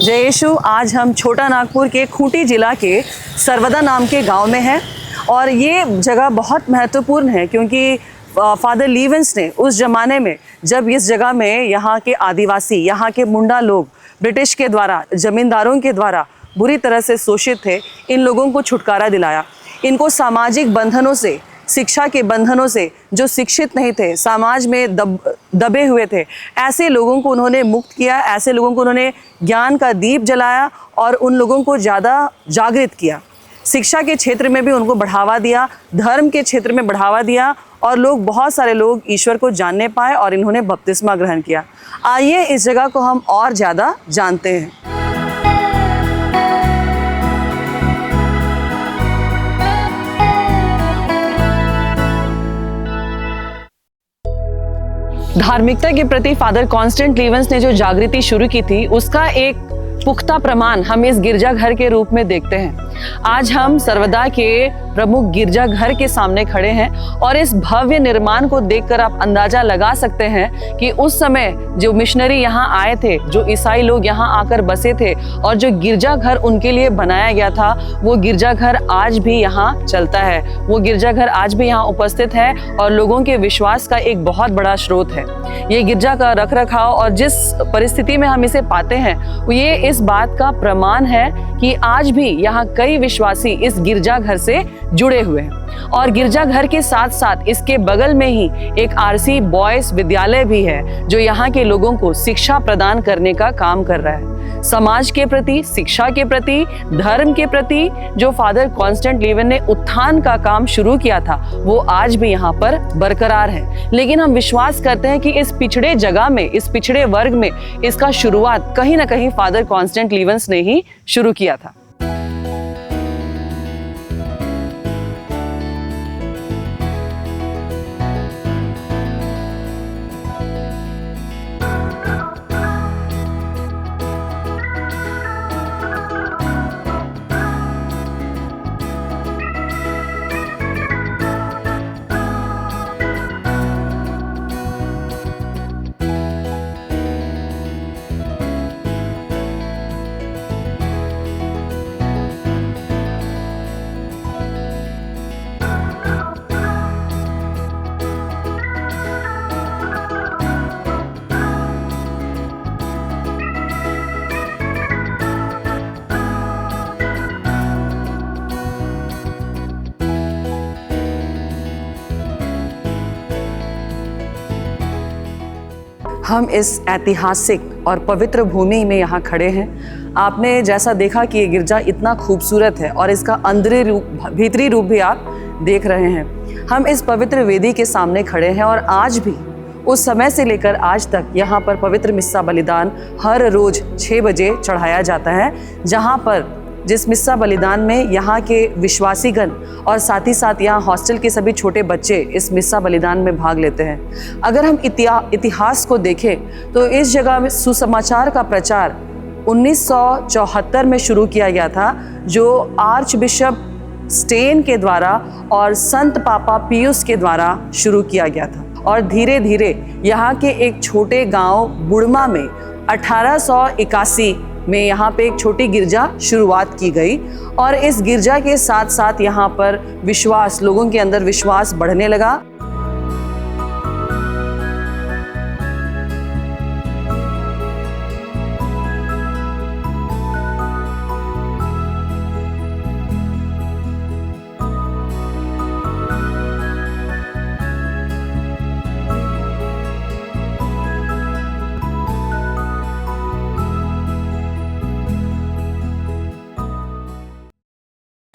जय यीशु। आज हम छोटा नागपुर के खूंटी जिला के सरवदा नाम के गांव में हैं और ये जगह बहुत महत्वपूर्ण है क्योंकि फादर लीवेंस ने उस ज़माने में जब इस जगह में यहाँ के आदिवासी, यहाँ के मुंडा लोग ब्रिटिश के द्वारा, ज़मींदारों के द्वारा बुरी तरह से शोषित थे, इन लोगों को छुटकारा दिलाया। इनको सामाजिक बंधनों से, शिक्षा के बंधनों से, जो शिक्षित नहीं थे, समाज में दबे हुए थे, ऐसे लोगों को उन्होंने मुक्त किया। ऐसे लोगों को उन्होंने ज्ञान का दीप जलाया और उन लोगों को ज़्यादा जागृत किया। शिक्षा के क्षेत्र में भी उनको बढ़ावा दिया, धर्म के क्षेत्र में बढ़ावा दिया और बहुत सारे लोग ईश्वर को जानने पाए और इन्होंने बपतिस्मा ग्रहण किया। आइए इस जगह को हम और ज़्यादा जानते हैं। धार्मिकता के प्रति फादर कॉन्स्टेंट लीवेंस ने जो जागृति शुरू की थी, उसका एक पुख्ता प्रमाण हम इस गिरजाघर के रूप में देखते हैं। आज हम सरवदा के प्रमुख गिरजाघर के सामने खड़े हैं और इस भव्य निर्माण को देखकर आप अंदाजा लगा सकते हैं कि उस समय जो मिशनरी यहाँ आए थे, जो ईसाई लोग यहाँ आकर बसे थे और जो गिरजाघर उनके लिए बनाया गया था, वो गिरजाघर आज भी यहाँ चलता है। वो गिरजाघर आज भी यहाँ उपस्थित है और लोगों के विश्वास का एक बहुत बड़ा स्रोत है। ये गिरजा का रख रखाव और जिस परिस्थिति में हम इसे पाते हैं, ये इस बात का प्रमाण है कि आज भी यहाँ कई विश्वासी इस गिरजाघर से जुड़े हुए हैं। और गिरजाघर के साथ साथ इसके बगल में ही एक आरसी बॉयज विद्यालय भी है जो यहाँ के लोगों को शिक्षा प्रदान करने का काम कर रहा है। समाज के प्रति, शिक्षा के प्रति, धर्म के प्रति जो फादर कॉन्स्टेंट लीवेंस ने उत्थान का काम शुरू किया था, वो आज भी यहाँ पर बरकरार है। लेकिन हम विश्वास करते हैं कि इस पिछड़े जगह में, इस पिछड़े वर्ग में इसका शुरुआत कहीं ना कहीं फादर कॉन्स्टेंट लीवेंस ने ही शुरू किया था। हम इस ऐतिहासिक और पवित्र भूमि में यहाँ खड़े हैं। आपने जैसा देखा कि ये गिरजा इतना खूबसूरत है और इसका अंदरूनी रूप, भीतरी रूप भी आप देख रहे हैं। हम इस पवित्र वेदी के सामने खड़े हैं और आज भी उस समय से लेकर आज तक यहाँ पर पवित्र मिस्सा बलिदान हर रोज़ 6 बजे चढ़ाया जाता है, जहाँ पर जिस मिस्सा बलिदान में यहाँ के विश्वासीगण और साथ ही साथ यहाँ हॉस्टल के सभी छोटे बच्चे इस मिस्सा बलिदान में भाग लेते हैं। अगर हम इतिहास को देखें तो इस जगह में सुसमाचार का प्रचार 1974 में शुरू किया गया था, जो आर्च बिशप स्टेन के द्वारा और संत पापा पियूस के द्वारा शुरू किया गया था। और धीरे धीरे यहाँ के एक छोटे गांव बुड़मा में 1881 में यहाँ पे एक छोटी गिरजा शुरुआत की गई और इस गिरजा के साथ साथ यहाँ पर विश्वास, लोगों के अंदर विश्वास बढ़ने लगा।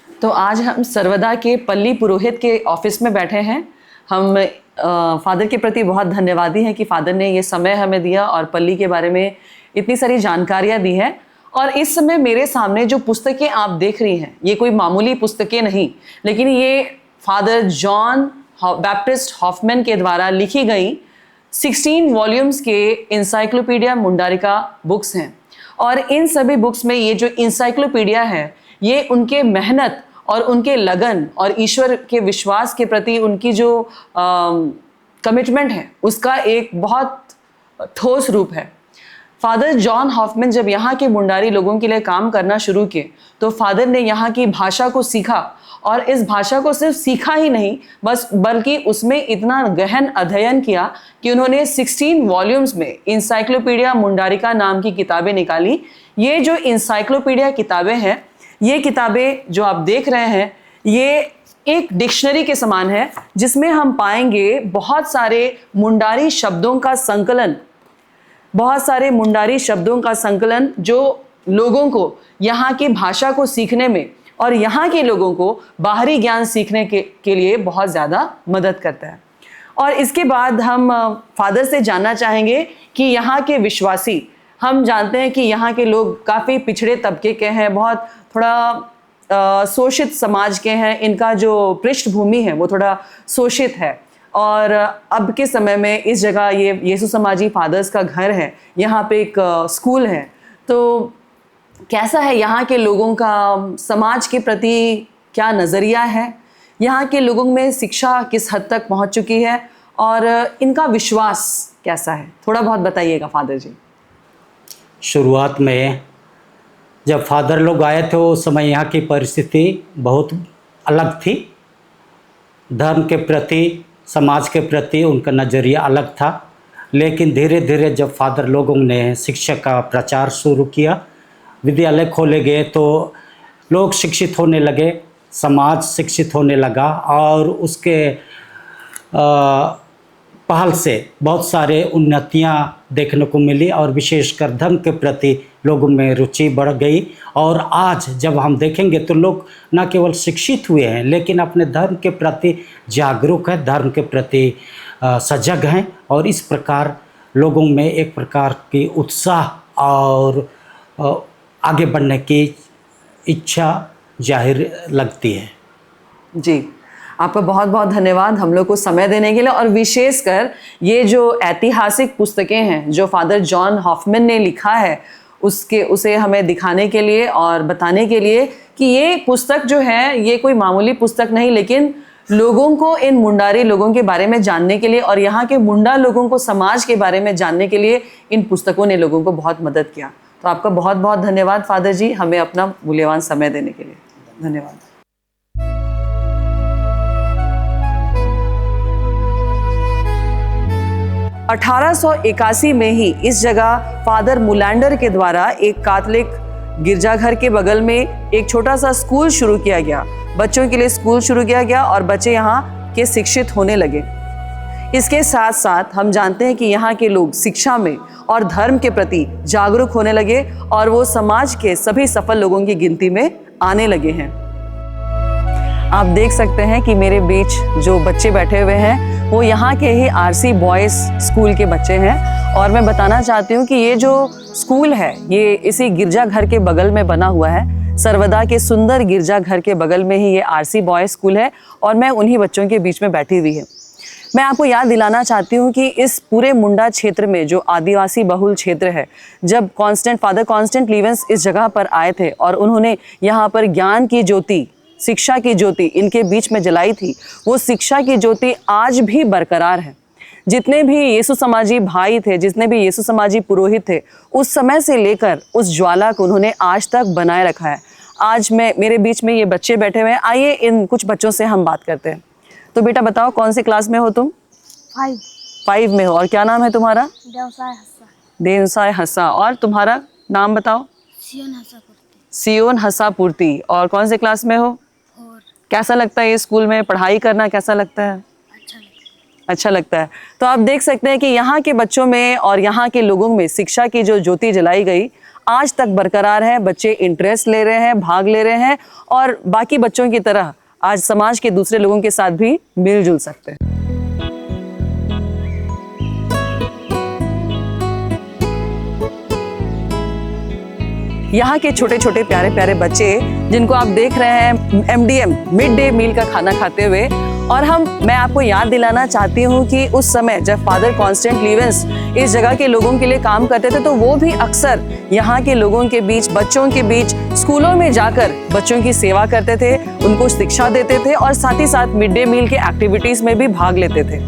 तो आज हम सरवदा के पल्ली पुरोहित के ऑफिस में बैठे हैं। हम फादर के प्रति बहुत धन्यवादी हैं कि फादर ने ये समय हमें दिया और पल्ली के बारे में इतनी सारी जानकारियाँ दी हैं। और इस समय मेरे सामने जो पुस्तकें आप देख रही हैं, ये कोई मामूली पुस्तकें नहीं, लेकिन ये फादर जॉन बैप्टिस्ट हॉफमैन के द्वारा लिखी गई 16 वॉल्यूम्स के इंसाइक्लोपीडिया मुंडारिका बुक्स हैं। और इन सभी बुक्स में ये जो इंसाइक्लोपीडिया है, ये उनके मेहनत और उनके लगन और ईश्वर के विश्वास के प्रति उनकी जो कमिटमेंट है, उसका एक बहुत ठोस रूप है। फादर जॉन हॉफमैन जब यहाँ के मुंडारी लोगों के लिए काम करना शुरू किए तो फादर ने यहाँ की भाषा को सीखा, और इस भाषा को सिर्फ सीखा ही नहीं बल्कि उसमें इतना गहन अध्ययन किया कि उन्होंने 16 वॉल्यूम्स में इंसाइक्लोपीडिया मुंडारिका नाम की किताबें निकाली। ये जो इंसाइक्लोपीडिया किताबें हैं, ये किताबें जो आप देख रहे हैं, ये एक डिक्शनरी के समान है जिसमें हम पाएंगे बहुत सारे मुंडारी शब्दों का संकलन, जो लोगों को यहाँ की भाषा को सीखने में और यहाँ के लोगों को बाहरी ज्ञान सीखने के लिए बहुत ज़्यादा मदद करता है। और इसके बाद हम फादर से जानना चाहेंगे कि यहाँ के विश्वासी, हम जानते हैं कि यहाँ के लोग काफ़ी पिछड़े तबके के हैं, बहुत थोड़ा शोषित समाज के हैं, इनका जो पृष्ठभूमि है वो थोड़ा शोषित है। और अब के समय में इस जगह ये यीशु समाजी फादर्स का घर है, यहाँ पे एक स्कूल है। तो कैसा है यहाँ के लोगों का समाज के प्रति, क्या नज़रिया है, यहाँ के लोगों में शिक्षा किस हद तक पहुँच चुकी है और इनका विश्वास कैसा है, थोड़ा बहुत बताइएगा फादर जी। शुरुआत में जब फादर लोग आए थे उस समय यहाँ की परिस्थिति बहुत अलग थी। धर्म के प्रति, समाज के प्रति उनका नज़रिया अलग था। लेकिन धीरे धीरे जब फादर लोगों ने शिक्षा का प्रचार शुरू किया, विद्यालय खोले गए, तो लोग शिक्षित होने लगे, समाज शिक्षित होने लगा और उसके पहल से बहुत सारे उन्नतियां देखने को मिली और विशेषकर धर्म के प्रति लोगों में रुचि बढ़ गई। और आज जब हम देखेंगे तो लोग न केवल शिक्षित हुए हैं लेकिन अपने धर्म के प्रति जागरूक हैं, धर्म के प्रति सजग हैं, और इस प्रकार लोगों में एक प्रकार की उत्साह और आगे बढ़ने की इच्छा जाहिर लगती है। जी, आपका बहुत बहुत धन्यवाद हम लोग को समय देने के लिए, और विशेषकर ये जो ऐतिहासिक पुस्तकें हैं जो फादर जॉन हॉफमैन ने लिखा है उसे हमें दिखाने के लिए और बताने के लिए कि ये पुस्तक जो है ये कोई मामूली पुस्तक नहीं, लेकिन लोगों को, इन मुंडारी लोगों के बारे में जानने के लिए और यहाँ के मुंडा लोगों को समाज के बारे में जानने के लिए इन पुस्तकों ने लोगों को बहुत मदद किया। तो आपका बहुत बहुत धन्यवाद फादर जी, हमें अपना मूल्यवान समय देने के लिए धन्यवाद। (1881) में ही इस जगह फादर मुलैंडर के द्वारा एक कैथोलिक गिरजाघर के बगल में एक छोटा सा स्कूल शुरू किया गया, बच्चों के लिए स्कूल शुरू किया गया और बच्चे यहाँ के शिक्षित होने लगे। इसके साथ साथ हम जानते हैं कि यहाँ के लोग शिक्षा में और धर्म के प्रति जागरूक होने लगे और वो समाज के सभी सफल लोगों की गिनती में आने लगे हैं। आप देख सकते हैं कि मेरे बीच जो बच्चे बैठे हुए हैं वो यहाँ के ही आरसी बॉयज़ स्कूल के बच्चे हैं, और मैं बताना चाहती हूँ कि ये जो स्कूल है ये इसी गिरजाघर के बगल में बना हुआ है। सर्वदा के सुंदर गिरजाघर के बगल में ही ये आरसी बॉयज़ स्कूल है और मैं उन्हीं बच्चों के बीच में बैठी हुई है। मैं आपको याद दिलाना चाहती हूँ कि इस पूरे मुंडा क्षेत्र में जो आदिवासी बहुल क्षेत्र है, जब फादर कॉन्स्टेंट लीवेंस इस जगह पर आए थे और उन्होंने यहाँ पर ज्ञान की ज्योति, शिक्षा की ज्योति इनके बीच में जलाई थी, वो शिक्षा की ज्योति आज भी बरकरार है। जितने भी यीशु समाजी भाई थे, जितने भी यीशु समाजी पुरोहित थे, उस समय से लेकर उस ज्वाला को उन्होंने आज तक बनाए रखा है। आज मेरे बीच में ये बच्चे बैठे हुए हैं, आइए इन कुछ बच्चों से हम बात करते हैं। तो बेटा बताओ, कौन सी क्लास में हो तुम? 5 में हो, और क्या नाम है तुम्हारा? देवसाय हस्सा। और तुम्हारा नाम बताओ? सियोन हसापुर्ती। और कौन से क्लास में हो? 4। कैसा लगता है ये स्कूल में पढ़ाई करना, कैसा लगता है? अच्छा लगता है। तो आप देख सकते हैं कि यहाँ के बच्चों में और यहाँ के लोगों में शिक्षा की जो ज्योति जलाई गई आज तक बरकरार है। बच्चे इंटरेस्ट ले रहे हैं, भाग ले रहे हैं और बाकी बच्चों की तरह आज समाज के दूसरे लोगों के साथ भी मिलजुल सकते हैं। यहाँ के छोटे छोटे प्यारे प्यारे बच्चे जिनको आप देख रहे हैं MDM मिड डे मील का खाना खाते हुए, और मैं आपको याद दिलाना चाहती हूँ कि उस समय जब फादर कॉन्स्टेंट लीवेंस इस जगह के लोगों के लिए काम करते थे तो वो भी अक्सर यहाँ के लोगों के बीच, बच्चों के बीच स्कूलों में जाकर बच्चों की सेवा करते थे, उनको शिक्षा देते थे और साथ ही साथ मिड डे मील के एक्टिविटीज़ में भी भाग लेते थे।